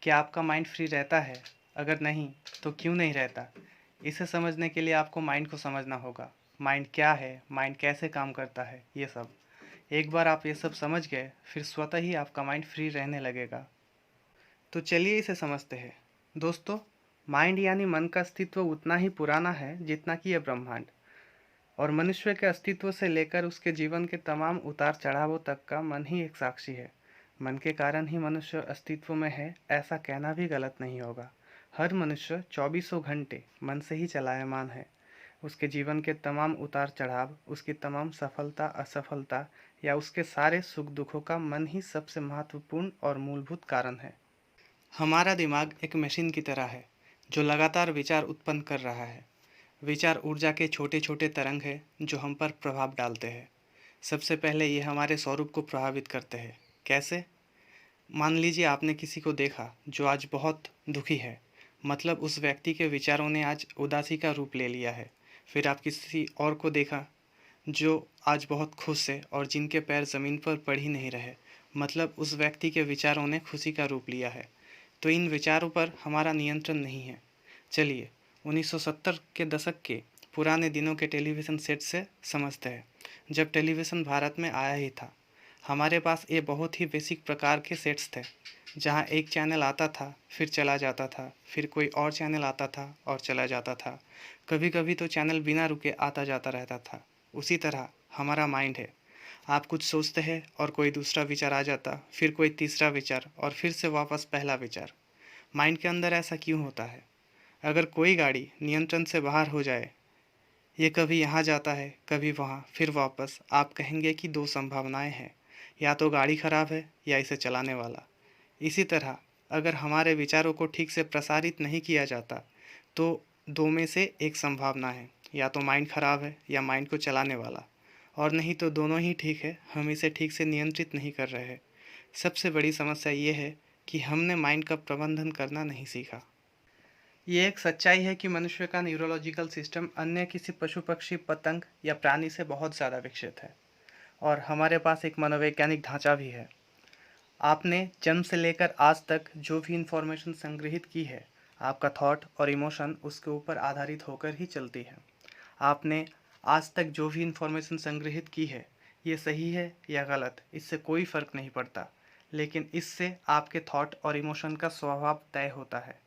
क्या आपका mind free रहता है? अगर नहीं, तो क्यों नहीं रहता? इसे समझने के लिए आपको माइंड को समझना होगा। माइंड क्या है, माइंड कैसे काम करता है, ये सब। एक बार आप ये सब समझ गए, फिर स्वतः ही आपका माइंड फ्री रहने लगेगा। तो चलिए इसे समझते हैं। दोस्तों, माइंड यानी मन का अस्तित्व उतना ही पुराना है जितना कि यह ब्रह्मांड। और मनुष्य के अस्तित्व से लेकर उसके जीवन के तमाम उतार चढ़ावों तक का मन ही एक साक्षी है। मन के कारण ही मनुष्य अस्तित्व में है, ऐसा कहना भी गलत नहीं होगा। हर मनुष्य चौबीसों घंटे मन से ही चलायमान है। उसके जीवन के तमाम उतार चढ़ाव, उसकी तमाम सफलता असफलता या उसके सारे सुख दुखों का मन ही सबसे महत्वपूर्ण और मूलभूत कारण है। हमारा दिमाग एक मशीन की तरह है जो लगातार विचार उत्पन्न कर रहा है। विचार ऊर्जा के छोटे छोटे तरंग हैं जो हम पर प्रभाव डालते हैं। सबसे पहले ये हमारे स्वरूप को प्रभावित करते हैं। कैसे? मान लीजिए आपने किसी को देखा जो आज बहुत दुखी है, मतलब उस व्यक्ति के विचारों ने आज उदासी का रूप ले लिया है। फिर आप किसी और को देखा जो आज बहुत खुश है और जिनके पैर ज़मीन पर पड़ ही नहीं रहे, मतलब उस व्यक्ति के विचारों ने खुशी का रूप लिया है। तो इन विचारों पर हमारा नियंत्रण नहीं है। चलिए 1970 के दशक के पुराने दिनों के टेलीविज़न सेट से समझते हैं। जब टेलीविज़न भारत में आया ही था, हमारे पास ये बहुत ही बेसिक प्रकार के सेट्स थे, जहाँ एक चैनल आता था, फिर चला जाता था, फिर कोई और चैनल आता था और चला जाता था। कभी कभी तो चैनल बिना रुके आता जाता रहता था। उसी तरह हमारा माइंड है। आप कुछ सोचते हैं और कोई दूसरा विचार आ जाता, फिर कोई तीसरा विचार और फिर से वापस पहला विचार। माइंड के अंदर ऐसा क्यों होता है? अगर कोई गाड़ी नियंत्रण से बाहर हो जाए, ये कभी यहाँ जाता है कभी वहाँ फिर वापस, आप कहेंगे कि दो संभावनाएं हैं, या तो गाड़ी खराब है या इसे चलाने वाला। इसी तरह अगर हमारे विचारों को ठीक से प्रसारित नहीं किया जाता तो दो में से एक संभावना है, या तो माइंड खराब है या माइंड को चलाने वाला। और नहीं तो दोनों ही ठीक है, हम इसे ठीक से नियंत्रित नहीं कर रहे हैं। सबसे बड़ी समस्या ये है कि हमने माइंड का प्रबंधन करना नहीं सीखा। ये एक सच्चाई है कि मनुष्य का न्यूरोलॉजिकल सिस्टम अन्य किसी पशु पक्षी पतंग या प्राणी से बहुत ज़्यादा विकसित है। और हमारे पास एक मनोवैज्ञानिक ढांचा भी है। आपने जन्म से लेकर आज तक जो भी इंफॉर्मेशन संग्रहित की है, आपका थॉट और इमोशन उसके ऊपर आधारित होकर ही चलती है। आपने आज तक जो भी इंफॉर्मेशन संग्रहित की है, ये सही है या गलत, इससे कोई फ़र्क नहीं पड़ता। लेकिन इससे आपके थॉट और इमोशन का स्वभाव तय होता है।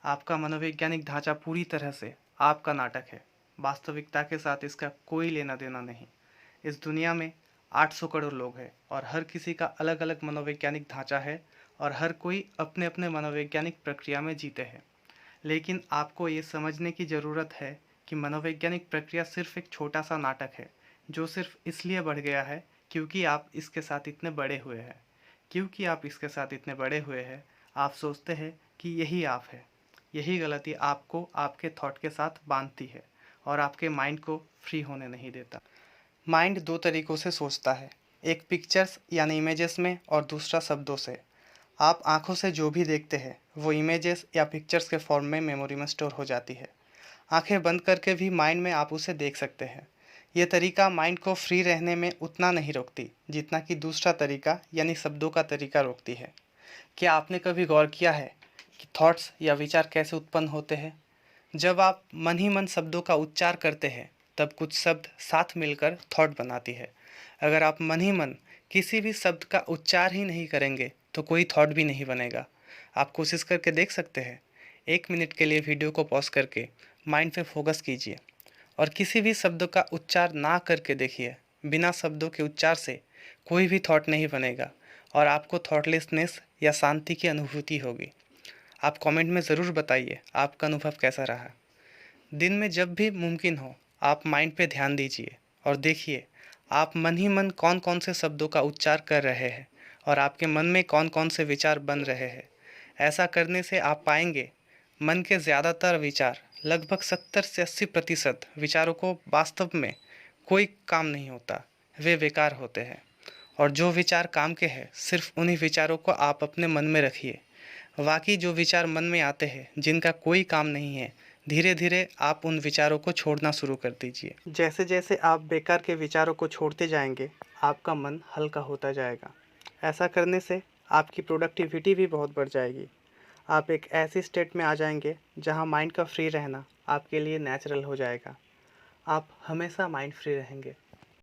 आपका मनोवैज्ञानिक ढांचा पूरी तरह से आपका नाटक है। वास्तविकता के साथ इसका कोई लेना देना नहीं। इस दुनिया में 800 करोड़ लोग हैं और हर किसी का अलग अलग मनोवैज्ञानिक ढांचा है और हर कोई अपने अपने मनोवैज्ञानिक प्रक्रिया में जीते हैं। लेकिन आपको ये समझने की ज़रूरत है कि मनोवैज्ञानिक प्रक्रिया सिर्फ एक छोटा सा नाटक है जो सिर्फ इसलिए बढ़ गया है क्योंकि आप इसके साथ इतने बड़े हुए हैं। क्योंकि आप इसके साथ इतने बड़े हुए हैं, आप सोचते हैं कि यही आप है। यही गलती आपको आपके थॉट के साथ बांधती है और आपके माइंड को फ्री होने नहीं देता। माइंड दो तरीक़ों से सोचता है, एक पिक्चर्स यानी इमेजेस में और दूसरा शब्दों से। आप आँखों से जो भी देखते हैं वो इमेजेस या पिक्चर्स के फॉर्म में मेमोरी में स्टोर हो जाती है। आँखें बंद करके भी माइंड में आप उसे देख सकते हैं। ये तरीका माइंड को फ्री रहने में उतना नहीं रोकती जितना कि दूसरा तरीका यानी शब्दों का तरीका रोकती है। क्या आपने कभी गौर किया है कि थॉट्स या विचार कैसे उत्पन्न होते हैं? जब आप मन ही मन शब्दों का उच्चार करते हैं, तब कुछ शब्द साथ मिलकर थॉट बनाती है। अगर आप मन ही मन किसी भी शब्द का उच्चार ही नहीं करेंगे तो कोई थॉट भी नहीं बनेगा। आप कोशिश करके देख सकते हैं। 1 मिनट के लिए वीडियो को पॉज करके माइंड पे फोकस कीजिए और किसी भी शब्द का उच्चार ना करके देखिए। बिना शब्दों के उच्चार से कोई भी थॉट नहीं बनेगा और आपको थॉटलेसनेस या शांति की अनुभूति होगी। आप कमेंट में ज़रूर बताइए आपका अनुभव कैसा रहा। दिन में जब भी मुमकिन हो आप माइंड पे ध्यान दीजिए और देखिए आप मन ही मन कौन कौन से शब्दों का उच्चार कर रहे हैं और आपके मन में कौन कौन से विचार बन रहे हैं। ऐसा करने से आप पाएंगे मन के ज़्यादातर विचार, लगभग 70 से 80% विचारों को वास्तव में कोई काम नहीं होता, वे बेकार होते हैं। और जो विचार काम के हैं सिर्फ उन्हीं विचारों को आप अपने मन में रखिए। बाकी जो विचार मन में आते हैं जिनका कोई काम नहीं है, धीरे धीरे आप उन विचारों को छोड़ना शुरू कर दीजिए। जैसे जैसे आप बेकार के विचारों को छोड़ते जाएंगे, आपका मन हल्का होता जाएगा। ऐसा करने से आपकी प्रोडक्टिविटी भी बहुत बढ़ जाएगी। आप एक ऐसी स्टेट में आ जाएंगे जहाँ माइंड का फ्री रहना आपके लिए नेचुरल हो जाएगा। आप हमेशा माइंड फ्री रहेंगे।